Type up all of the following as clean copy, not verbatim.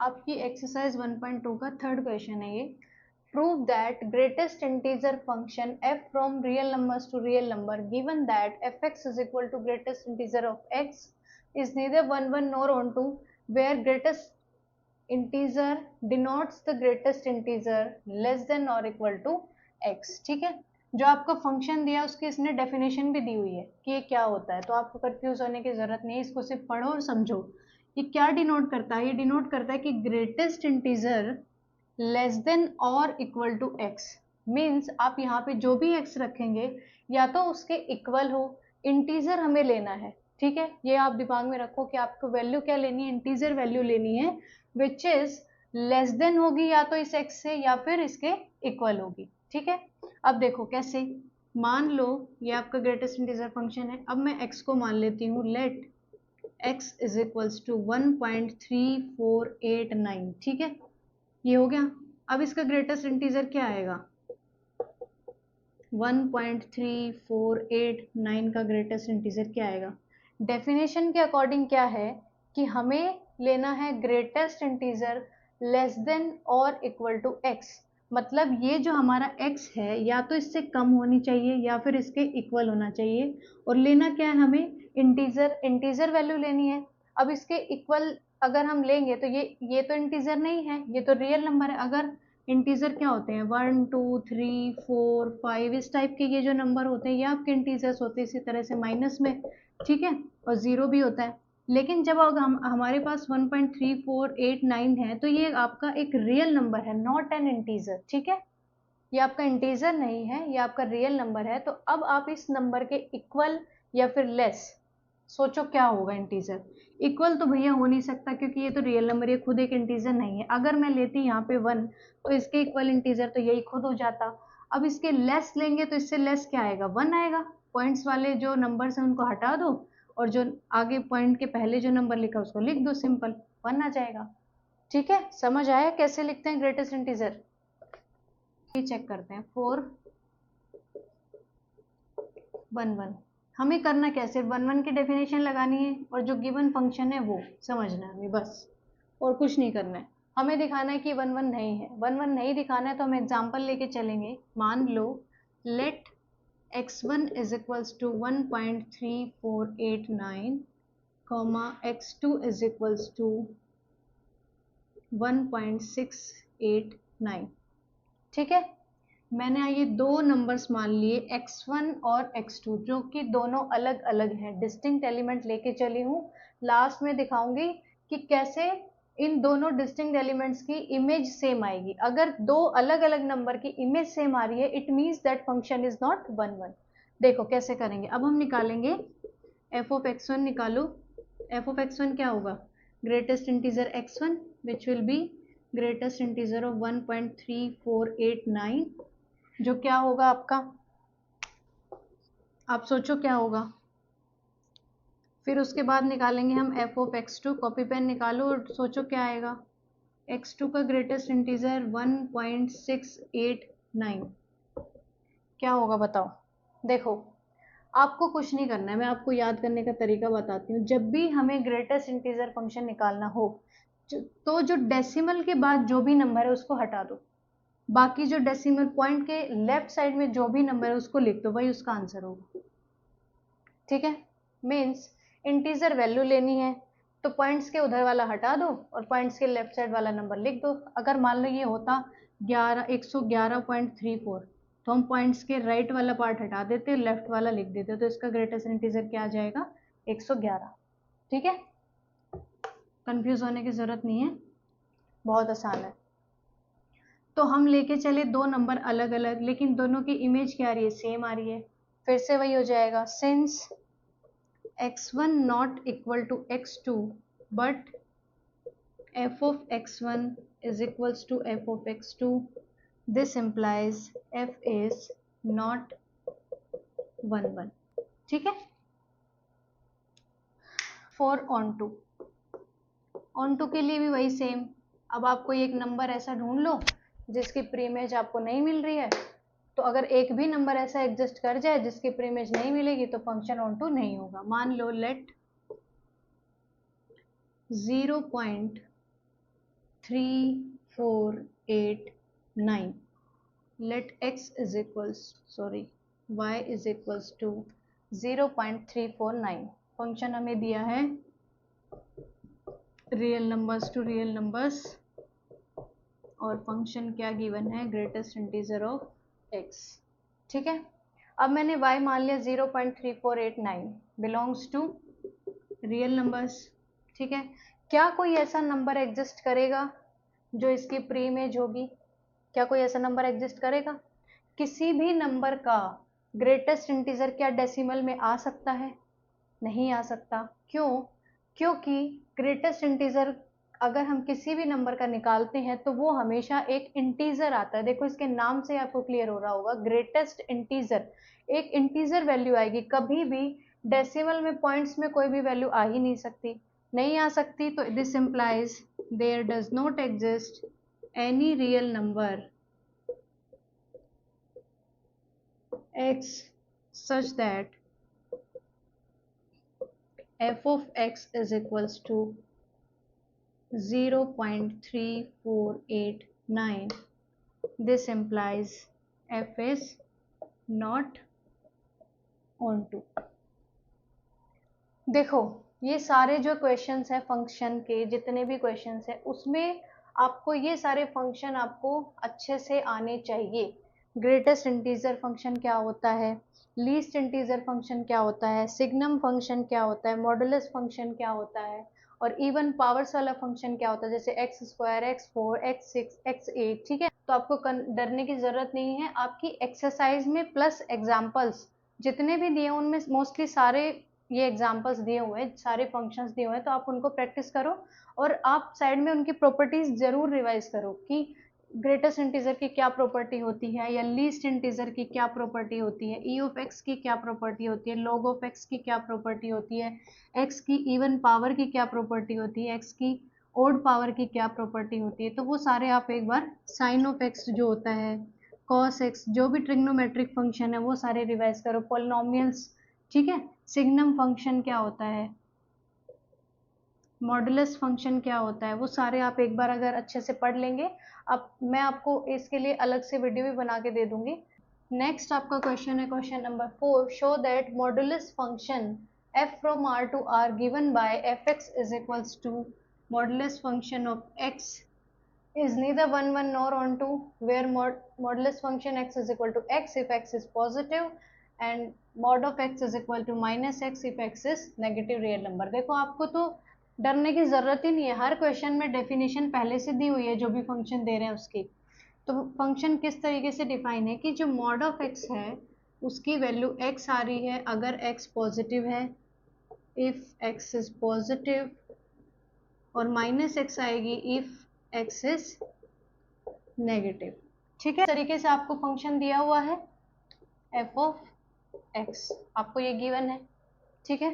आपकी एक्सरसाइज 1.2 का third question है ये। Prove that greatest integer function f from real numbers to real number given that fx is equal to greatest integer of x is neither 1 1 nor on 2 where greatest integer denotes the greatest integer less than or equal to x। ठीक है, जो आपका function दिया उसकी इसने definition भी दी हुई है कि ये क्या होता है, तो आपको कंफ्यूज होने की जरूरत नहीं है, इसको सिर्फ पढ़ो और समझो। ये क्या डिनोट करता है? ये डिनोट करता है कि ग्रेटेस्ट इंटीजर लेस देन और इक्वल टू एक्स। मीन्स आप यहाँ पे जो भी एक्स रखेंगे या तो उसके इक्वल हो, इंटीजर हमें लेना है। ठीक है, ये आप दिमाग में रखो कि आपको वैल्यू क्या लेनी है, इंटीजर वैल्यू लेनी है विच इज लेस देन होगी या तो इस एक्स से या फिर इसके इक्वल होगी। ठीक है, अब देखो कैसे। मान लो ये आपका ग्रेटेस्ट इंटीजर फंक्शन है, अब मैं एक्स को मान लेती हूँ let x is equals to 1.3489। ठीक है, ये हो गया। अब इसका ग्रेटेस्ट इंटीजर क्या आएगा? 1.3489 का ग्रेटेस्ट इंटीजर क्या आएगा? डेफिनेशन के अकॉर्डिंग क्या है कि हमें लेना है ग्रेटेस्ट इंटीजर लेस देन और इक्वल टू x। मतलब ये जो हमारा x है या तो इससे कम होनी चाहिए या फिर इसके इक्वल होना चाहिए, और लेना क्या है हमें? इंटीजर वैल्यू लेनी है। अब इसके इक्वल अगर हम लेंगे तो ये तो इंटीजर नहीं है, ये तो रियल नंबर है। अगर इंटीजर क्या होते हैं? 1 2 3 4 5 इस टाइप के ये जो नंबर होते हैं ये आपके इंटीजर्स होते हैं, इसी तरह से माइनस में। ठीक है, और जीरो भी होता है। लेकिन जब अगर हमारे पास 1.3489 है तो ये आपका एक रियल नंबर है, नॉट एन इंटीजर। ठीक है, ये आपका इंटीजर नहीं है, ये आपका रियल नंबर है। तो अब आप इस नंबर के इक्वल या फिर लेस सोचो क्या होगा इंटीजर। इक्वल तो भैया हो नहीं सकता क्योंकि ये तो रियल नंबर, ये खुद एक इंटीजर नहीं है। अगर मैं लेती यहाँ पे 1 तो इसके इक्वल इंटीजर तो यही खुद हो जाता। अब इसके लेस लेंगे तो इससे लेस क्या आएगा? 1 आएगा। पॉइंट्स वाले जो नंबर्स हैं उनको हटा दो और जो आगे पॉइंट के पहले जो नंबर लिखा उसको लिख दो, सिंपल 1 आ जाएगा। ठीक है, समझ आया कैसे लिखते हैं ग्रेटेस्ट इंटीजर? चेक करते हैं 411। हमें करना क्या, सिर्फ 11 की डेफिनेशन लगानी है और जो गिवन फंक्शन है वो समझना है हमें, बस और कुछ नहीं करना है। हमें दिखाना है कि 11 नहीं है। 11 नहीं दिखाना है तो हम एग्जाम्पल लेके चलेंगे। मान लो let x1 is equals to 1.3489 x2 is equals to 1.689। ठीक है, मैंने ये दो नंबर्स मान लिए x1 और x2 जो कि दोनों अलग अलग हैं, डिस्टिंक्ट एलिमेंट लेके चली हूँ। लास्ट में दिखाऊंगी कि कैसे इन दोनों डिस्टिंक्ट एलिमेंट्स की इमेज सेम आएगी। अगर दो अलग अलग नंबर की इमेज सेम आ रही है it means that function is not 1 1। देखो कैसे करेंगे। अब हम निकालेंगे f ऑफ x1। निकालो f ऑफ x1 क्या होगा? Greatest integer x1 which will be greatest integer of 1.3489, जो क्या होगा आपका? आप सोचो क्या होगा। फिर उसके बाद निकालेंगे हम f of x2। Copy pen निकालो और सोचो क्या आएगा। x2 का ग्रेटेस्ट इंटीजर 1.689 क्या होगा बताओ। देखो आपको कुछ नहीं करना है, मैं आपको याद करने का तरीका बताती हूँ। जब भी हमें ग्रेटेस्ट इंटीजर फंक्शन निकालना हो तो जो डेसिमल के बाद जो भी नंबर है उसको हटा दो, बाकी जो डेसिमल पॉइंट के लेफ्ट साइड में जो भी नंबर है उसको लिख दो, वही उसका आंसर होगा। ठीक है, मीन्स इंटीजर वैल्यू लेनी है तो पॉइंट्स के उधर वाला हटा दो और पॉइंट्स के लेफ्ट साइड वाला नंबर लिख दो। अगर मान लो ये होता 111.34 तो हम पॉइंट्स के राइट वाला पार्ट हटा देते, लेफ्ट वाला लिख देते, तो इसका ग्रेटेस्ट इंटीजर क्या आ जाएगा? 111। ठीक है, कंफ्यूज होने की जरूरत नहीं है, बहुत आसान है। तो हम लेके चले दो नंबर अलग अलग, लेकिन दोनों की इमेज क्या आ रही है? सेम आ रही है। फिर से वही हो जाएगा, since x1 not equal to x2 but f of x1 is equals to f of x2, this implies f is not 1 1। ठीक है, for on to के लिए भी वही सेम। अब आपको एक नंबर ऐसा ढूंढ लो जिसकी प्रीइमेज आपको नहीं मिल रही है, तो अगर एक भी नंबर ऐसा एग्जिस्ट कर जाए जिसकी प्रीइमेज नहीं मिलेगी तो फंक्शन ऑन टू नहीं होगा। मान लो late 0.0 0.3489. Let x is equals, y is equals to 0.349. Function हमें दिया है real numbers to real numbers और फंक्शन क्या गिवन है, ग्रेटेस्ट इंटीजर ऑफ x. ठीक है, अब मैंने y मान लिया 0.3489 बिलोंग्स टू रियल नंबर्स. ठीक है, क्या कोई ऐसा नंबर एग्जिस्ट करेगा जो इसकी प्री इमेज होगी? क्या कोई ऐसा नंबर एग्जिस्ट करेगा? किसी भी नंबर का ग्रेटेस्ट इंटीजर क्या डेसिमल में आ सकता है? नहीं आ सकता. क्यों? क्योंकि ग्रेटेस्ट इंटीजर अगर हम किसी भी नंबर का निकालते हैं तो वो हमेशा एक इंटीजर आता है. देखो इसके नाम से आपको क्लियर हो रहा होगा, ग्रेटेस्ट इंटीजर, एक इंटीजर वैल्यू आएगी. कभी भी डेसिमल में, पॉइंट्स में कोई भी वैल्यू आ ही नहीं सकती. नहीं आ सकती तो this implies there does not exist any real number x such that f of x is equals to 0.3489. This implies f is not onto. देखो ये सारे जो क्वेश्चंस हैं फंक्शन के, जितने भी क्वेश्चंस हैं उसमें आपको ये सारे फंक्शन आपको अच्छे से आने चाहिए. ग्रेटेस्ट इंटीजर फंक्शन क्या होता है, लीस्ट इंटीजर फंक्शन क्या होता है, सिग्नम फंक्शन क्या होता है, मॉडुलस फंक्शन क्या होता है, और इवन पावर्स वाला फंक्शन क्या होता है, जैसे x square, x four, x six, x eight. ठीक है, तो आपको डरने की जरूरत नहीं है. आपकी एक्सरसाइज में प्लस एग्जाम्पल्स जितने भी दिए उनमें मोस्टली सारे ये एग्जाम्पल्स दिए हुए हैं, सारे फंक्शंस दिए हुए हैं, तो आप उनको प्रैक्टिस करो और आप साइड में उनकी प्रॉपर्टीज जरूर रिवाइज करो कि ग्रेटेस्ट इंटीजर की क्या प्रॉपर्टी होती है या लीस्ट इंटीजर की क्या प्रॉपर्टी होती है, ई ऑफ एक्स की क्या प्रॉपर्टी होती है, लॉग ऑफ एक्स की क्या प्रॉपर्टी होती है, एक्स की इवन पावर की क्या प्रॉपर्टी होती है, एक्स की ओड पावर की क्या प्रॉपर्टी होती है. तो वो सारे आप एक बार, साइन ऑफ एक्स जो होता है, कॉस एक्स, जो भी ट्रिग्नोमेट्रिक फंक्शन है वो सारे रिवाइज करो, पॉलिनोमियल्स. ठीक है, सिग्नम फंक्शन क्या होता है, मॉडुलस फंक्शन क्या होता है, वो सारे आप एक बार अगर अच्छे से पढ़ लेंगे. अब मैं आपको इसके लिए अलग से वीडियो भी बना के दे दूंगी. नेक्स्ट आपका क्वेश्चन है question number 4. Show that modulus function f from r to r given by fx is equals to modulus function of x is neither 1 1 nor onto, where modulus function x is equal to x if x is positive and mod of x is equal to minus x if x is negative real number. देखो आपको तो डरने की जरूरत ही नहीं है, हर question में definition पहले से दी हुई है जो भी फंक्शन दे रहे हैं उसकी. तो फंक्शन किस तरीके से डिफाइन है कि जो मॉड ऑफ एक्स है उसकी वैल्यू x आ रही है अगर x पॉजिटिव है, इफ x इज पॉजिटिव, और माइनस x आएगी इफ x इज नेगेटिव. ठीक है, इस तरीके से आपको फंक्शन दिया हुआ है f ऑफ x, आपको ये गिवन है. ठीक है,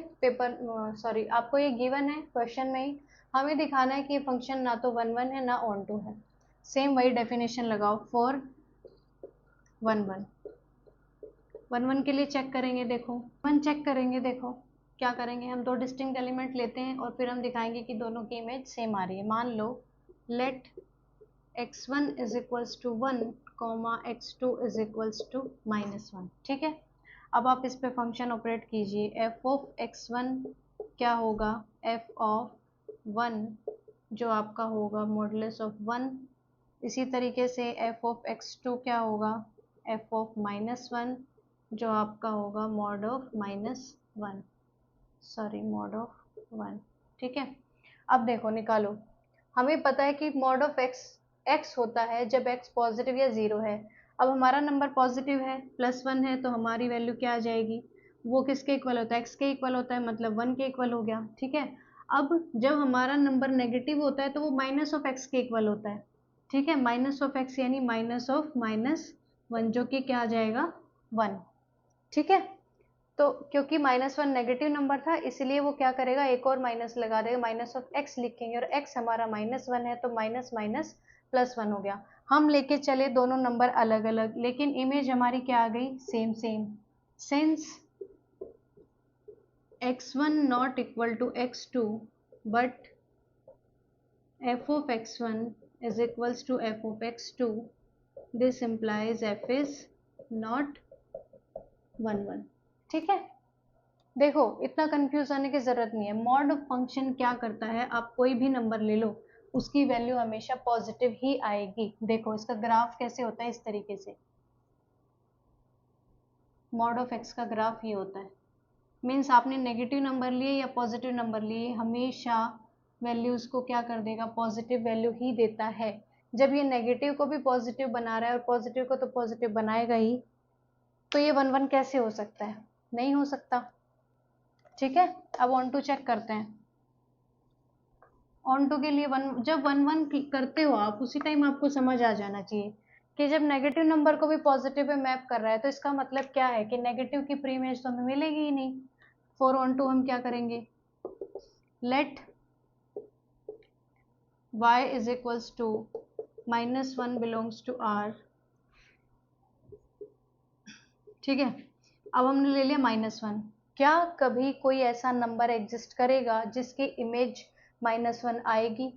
आपको ये गिवन है क्वेश्चन में ही. हमें दिखाना है कि ये फंक्शन ना तो 1 1 है ना ऑन टू है. सेम वही डेफिनेशन लगाओ फॉर 1 1. 1 1 के लिए चेक करेंगे, देखो 1 चेक करेंगे. देखो क्या करेंगे, हम दो डिस्टिंक्ट एलिमेंट लेते हैं और फिर हम दिखाएंगे कि दोनों की इमेज सेम आ रही है. मान लो let x1 is equals to 1 comma x2 is equals to -1. ठीक है, अब आप इस पे फंक्शन ऑपरेट कीजिए. f ऑफ x1 क्या होगा, f ऑफ 1 जो आपका होगा मॉडुलस ऑफ 1. इसी तरीके से f ऑफ x2 क्या होगा, f ऑफ -1 जो आपका होगा मॉड ऑफ मॉड ऑफ 1. ठीक है, अब देखो निकालो. हमें पता है कि मॉड ऑफ x होता है जब x पॉजिटिव या 0 है. अब हमारा नंबर पॉजिटिव है, +1 है, तो हमारी वैल्यू क्या आ जाएगी, वो किसके इक्वल होता है, x के इक्वल होता है, मतलब 1 के इक्वल हो गया. ठीक है, अब जब हमारा नंबर नेगेटिव होता है तो वो माइनस ऑफ x के इक्वल होता है. ठीक है, माइनस ऑफ x यानी माइनस ऑफ -1 जो कि क्या आ जाएगा 1. ठीक है, तो क्योंकि -1 नेगेटिव नंबर था इसलिए वो क्या करेगा, एक और माइनस लगा देगा, माइनस ऑफ x लिखेंगे, और x हमारा -1 है तो माइनस माइनस +1 हो गया. हम लेके चले दोनों नंबर अलग अलग, लेकिन इमेज हमारी क्या आ गई, same same. Since x1 not equal to x2 but f of x1 is equals to f of x2, this implies f is not 1 1। ठीक है, देखो इतना कंफ्यूज होने की जरूरत नहीं है। मॉड फंक्शन क्या करता है, आप कोई भी नंबर ले लो उसकी वैल्यू हमेशा पॉजिटिव ही आएगी। देखो इसका ग्राफ कैसे होता है, इस तरीके से मॉड ऑफ एक्स का ग्राफ ये होता है। मीन्स आपने नेगेटिव नंबर लिए या पॉजिटिव नंबर लिए, हमेशा वैल्यूज को क्या कर देगा, पॉजिटिव वैल्यू ही देता है। जब ये नेगेटिव को भी पॉजिटिव बना रहा है और पॉजिटिव को तो पॉजिटिव बनाएगा ही, तो ये 1 1 कैसे हो सकता है, नहीं हो सकता। ठीक है, अब ऑन टू चेक करते हैं। ऑन टू के लिए जब 1 1 करते हो आप, उसी टाइम आपको समझ आ जाना चाहिए कि जब नेगेटिव नंबर को भी पॉजिटिव पे मैप कर रहा है तो इसका मतलब क्या है कि नेगेटिव की प्री इमेज तो हमें मिलेगी ही नहीं। फॉर ऑन टू हम क्या करेंगे, let y is equals to -1 belongs to r। ठीक है, अब हमने ले लिया -1। क्या कभी कोई ऐसा नंबर एग्जिस्ट करेगा जिसकी इमेज -1 आएगी?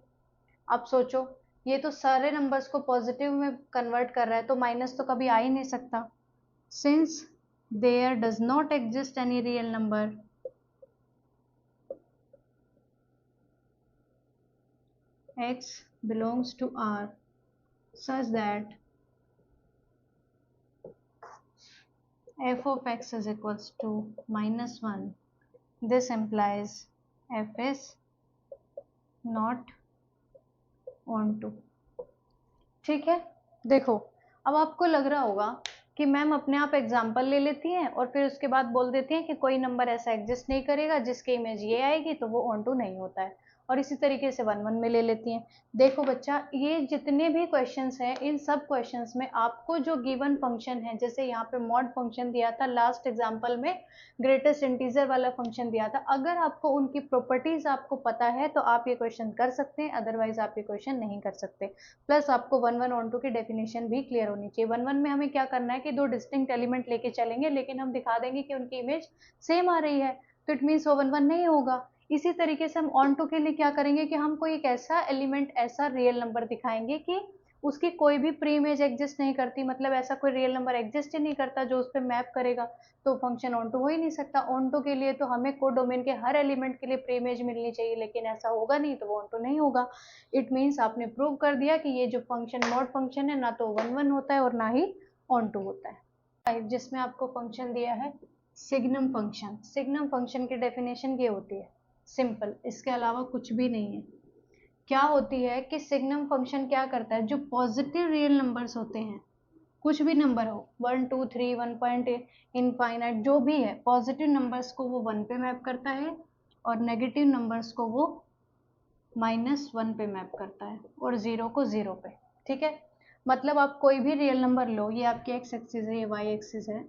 आप सोचो, ये तो सारे नंबर्स को पॉजिटिव में कन्वर्ट कर रहा है, तो माइनस तो कभी आ ही नहीं सकता। Since there does not exist any real number, x belongs to R such that f of x is equals to -1, this implies f is not onto। ठीक है, देखो अब आपको लग रहा होगा कि मैम अपने आप एग्जाम्पल ले लेती हैं और फिर उसके बाद बोल देती हैं कि कोई नंबर ऐसा एग्जिस्ट नहीं करेगा जिसकी इमेज ये आएगी तो वो ऑन टू नहीं होता है, और इसी तरीके से 1 1 में ले लेती हैं। देखो बच्चा, ये जितने भी क्वेश्चंस हैं, इन सब क्वेश्चंस में आपको जो गिवन फंक्शन है, जैसे यहाँ पे मॉड फंक्शन दिया था, लास्ट एग्जाम्पल में ग्रेटेस्ट इंटीजर वाला फंक्शन दिया था, अगर आपको उनकी प्रॉपर्टीज आपको पता है तो आप ये क्वेश्चन कर सकते हैं, अदरवाइज आप ये क्वेश्चन नहीं कर सकते। प्लस आपको 1 1 ऑन टू की डेफिनेशन भी क्लियर होनी चाहिए। 1 1 में हमें क्या करना है कि दो डिस्टिंक्ट एलिमेंट लेके चलेंगे, लेकिन हम दिखा देंगे कि उनकी इमेज सेम आ रही है, तो इट मीन्स वो 1 1 नहीं होगा। इसी तरीके से हम ऑन टू के लिए क्या करेंगे कि हम कोई एक ऐसा एलिमेंट, ऐसा रियल नंबर दिखाएंगे कि उसकी कोई भी प्री इमेज एग्जिस्ट नहीं करती, मतलब ऐसा कोई रियल नंबर एग्जिस्ट ही नहीं करता जो उस पर मैप करेगा, तो फंक्शन ऑन टू हो ही नहीं सकता। ऑन टू के लिए तो हमें कोडोमेन के हर एलिमेंट के लिए प्री इमेज मिलनी चाहिए, लेकिन ऐसा होगा नहीं, तो वो ऑन टू नहीं होगा। इट मीन्स आपने प्रूव कर दिया कि ये जो फंक्शन मॉड फंक्शन है, ना तो 1 1 होता है और ना ही ऑन टू होता है। जिसमें आपको फंक्शन दिया है सिग्नम फंक्शन। सिग्नम फंक्शन की डेफिनेशन ये होती है सिंपल, इसके अलावा कुछ भी नहीं है। क्या होती है कि सिग्नम फंक्शन क्या करता है, जो पॉजिटिव रियल नंबर्स होते हैं, कुछ भी नंबर हो, 1 2 3 1 पॉइंट इनफाइनाइट जो भी है, पॉजिटिव नंबर्स को वो 1 पे मैप करता है और नेगेटिव नंबर्स को वो -1 पे मैप करता है और 0 को 0 पे। ठीक है, मतलब आप कोई भी रियल नंबर लो, ये आपकी एक्स एक्सिस है, ये वाई एक्सिस है,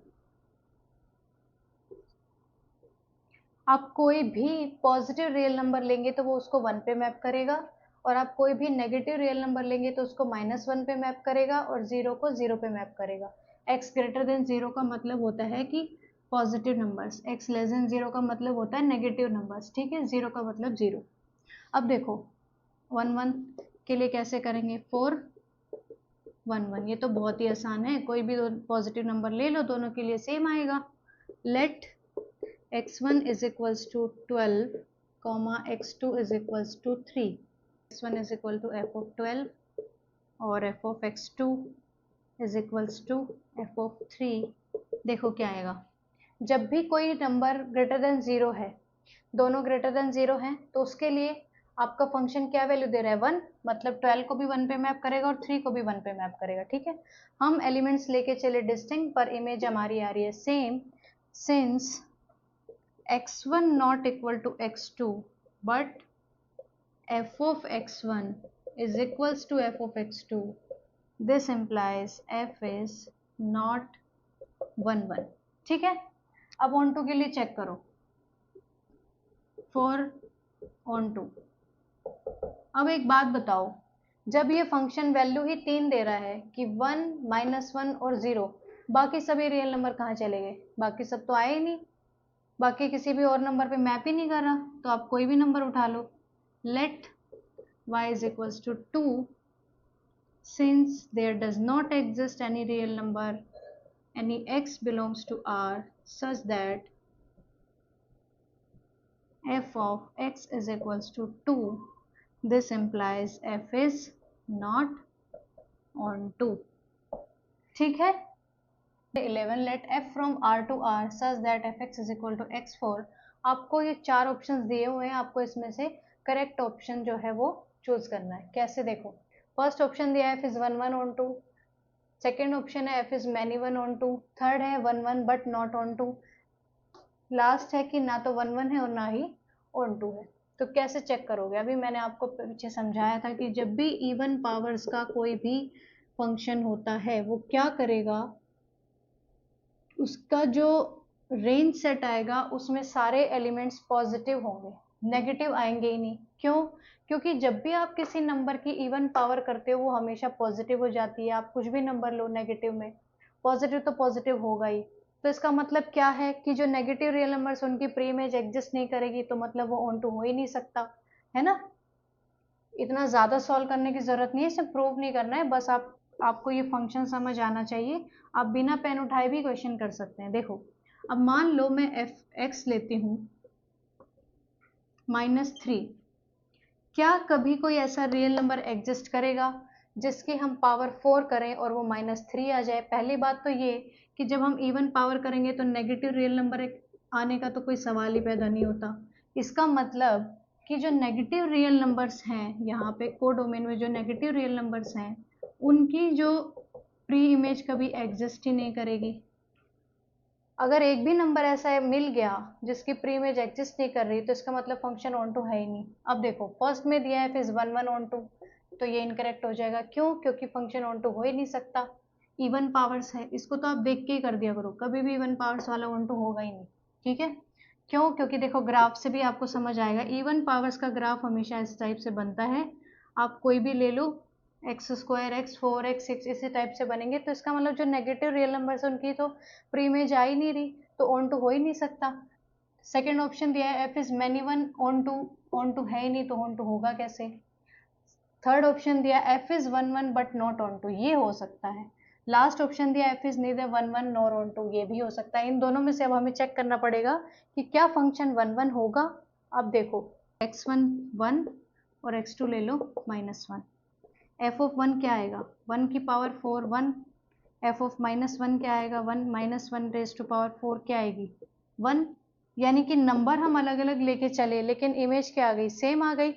आप कोई भी पॉजिटिव रियल नंबर लेंगे तो वो उसको 1 पे मैप करेगा, और आप कोई भी नेगेटिव रियल नंबर लेंगे तो उसको -1 पे मैप करेगा और 0 को 0 पे मैप करेगा। x ग्रेटर देन 0 का मतलब होता है कि positive numbers, x less than 0 का मतलब होता है नेगेटिव नंबर्स। ठीक है, 0 का मतलब 0। अब देखो 1 1 के लिए कैसे करेंगे, 4 1 1, ये तो बहुत ही आसान है, कोई भी दो पॉजिटिव नंबर ले लो, दोनों के लिए सेम आएगा। Let x1 is equals to 12, x2 is equals to 3। x1 is equal to f of 12 और f of x2 is equals to f of 3। देखो क्या आएगा, जब भी कोई नंबर ग्रेटर देन 0 है, दोनों ग्रेटर देन 0 हैं, तो उसके लिए आपका फंक्शन क्या वैल्यू दे रहा है, 1, मतलब 12 को भी 1 पे मैप करेगा और 3 को भी 1 पे मैप करेगा। ठीक है, हम एलिमेंट्स लेके चले डिस्टिंक्ट, पर इमेज हमारी आ रही है same. Since x1 not equal to x2 but f of x1 is equals to f of x2, this implies f is not 1 1। ठीक है, अब ऑन टू के लिए चेक करो, फॉर ऑन टू। अब एक बात बताओ, जब ये फंक्शन वैल्यू ही 3 दे रहा है कि 1 -1 और 0, बाकी सभी रियल नंबर कहाँ चले गए, बाकी सब तो आए ही नहीं, बाकी किसी भी और नंबर पे मैप ही नहीं कर रहा, तो आप कोई भी नंबर उठा लो। Let y is equals to 2 since there does not exist any real number, any x belongs to R such that f of x is equals to 2, this implies f is not on 2. ठीक है. 11 let f from R to R such that fx is equal to x4. आपको ये 4 options दिए हुए हैं, आपको इसमें से करेक्ट ऑप्शन जो है वो चूज करना है. कैसे देखो, फर्स्ट ऑप्शन दिया है f is 1 1 on 2, second option है f is many 1 on 2, third है 1 1 but not on 2, लास्ट है कि ना तो 1 1 है और ना ही on 2 है. तो कैसे चेक करोगे? अभी मैंने आपको पीछे समझाया था कि जब भी इवन पावर्स का कोई भी फंक्शन होता है वो क्या करेगा, उसका जो रेंज सेट आएगा उसमें सारे एलिमेंट्स पॉजिटिव होंगे, नेगेटिव आएंगे ही नहीं. क्यों? क्योंकि जब भी आप किसी नंबर की इवन पावर करते हो वो हमेशा पॉजिटिव हो जाती है. आप कुछ भी नंबर लो नेगेटिव में, पॉजिटिव तो पॉजिटिव होगा ही. तो इसका मतलब क्या है कि जो नेगेटिव रियल नंबर्स उनकी प्री इमेज एग्जिस्ट नहीं करेगी, तो मतलब वो ऑन टू हो ही नहीं सकता है ना. इतना ज़्यादा सॉल्व करने की ज़रूरत नहीं है, इसे प्रूव नहीं करना है, बस आपको ये फंक्शन समझ आना चाहिए. आप बिना पेन उठाए भी क्वेश्चन कर सकते हैं. देखो, अब मान लो मैं एफ एक्स लेती हूँ -3. क्या कभी कोई ऐसा रियल नंबर एग्जिस्ट करेगा जिसकी हम पावर 4 करें और वो -3 आ जाए? पहली बात तो ये कि जब हम इवन पावर करेंगे तो नेगेटिव रियल नंबर आने का तो कोई सवाल ही पैदा नहीं होता. इसका मतलब कि जो नेगेटिव रियल नंबर्स हैं, यहाँ पे कोडोमेन में जो नेगेटिव रियल नंबर्स हैं उनकी जो प्री इमेज कभी एग्जिस्ट ही नहीं करेगी. अगर एक भी नंबर ऐसा मिल गया जिसकी प्री इमेज एग्जिस्ट नहीं कर रही, तो इसका मतलब फंक्शन ऑन टू है ही नहीं. अब देखो, फर्स्ट में दिया है फिर 1 1 ऑन टू, तो ये इनकरेक्ट हो जाएगा. क्यों? क्योंकि फंक्शन ऑन टू हो ही नहीं सकता, इवन पावर्स है. इसको तो आप देख के ही कर दिया करो, कभी भी इवन पावर्स वाला ऑन टू होगा ही नहीं. ठीक है? क्यों? क्योंकि देखो ग्राफ से भी आपको समझ आएगा, इवन पावर्स का ग्राफ हमेशा इस टाइप से बनता है. आप कोई भी ले लो, x2 x4 x6 इसी टाइप से बनेंगे. तो इसका मतलब जो नेगेटिव रियल नंबर्स है उनकी तो प्री इमेज आ ही नहीं रही, तो ऑन टू हो ही नहीं सकता. सेकेंड ऑप्शन दिया है f is many 1 onto है ही नहीं, तो ऑन टू होगा कैसे? थर्ड ऑप्शन दिया f is 1 1 but not onto, ये हो सकता है. लास्ट ऑप्शन दिया f is neither 1 1 nor onto, ये भी हो सकता है. इन दोनों में से अब हमें चेक करना पड़ेगा कि क्या फंक्शन 1 1 होगा. अब देखो, x1 1 और x2 ले लो -1. f ऑफ 1 क्या आएगा? 1 की पावर 4 1. f ऑफ -1 क्या आएगा? 1 -1 रेज टू पावर 4 क्या आएगी? 1. यानी कि नंबर हम अलग अलग लेके चले लेकिन इमेज क्या आ गई? सेम आ गई.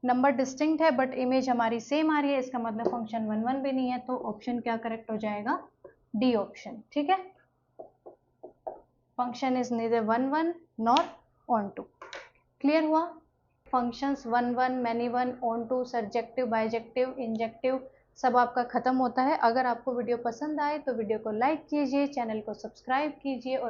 नंबर डिस्टिंक्ट है बट इमेज हमारी सेम आ रही है, इसका मतलब फंक्शन 1 1 भी नहीं है. तो ऑप्शन क्या करेक्ट हो जाएगा? D option. ठीक है, function is neither 1 1 nor onto. Clear हुआ? Functions 1 1 many 1 onto, surjective, bijective, injective सब आपका खत्म होता है. अगर आपको वीडियो पसंद आए तो वीडियो को लाइक कीजिए, चैनल को सब्सक्राइब कीजिए और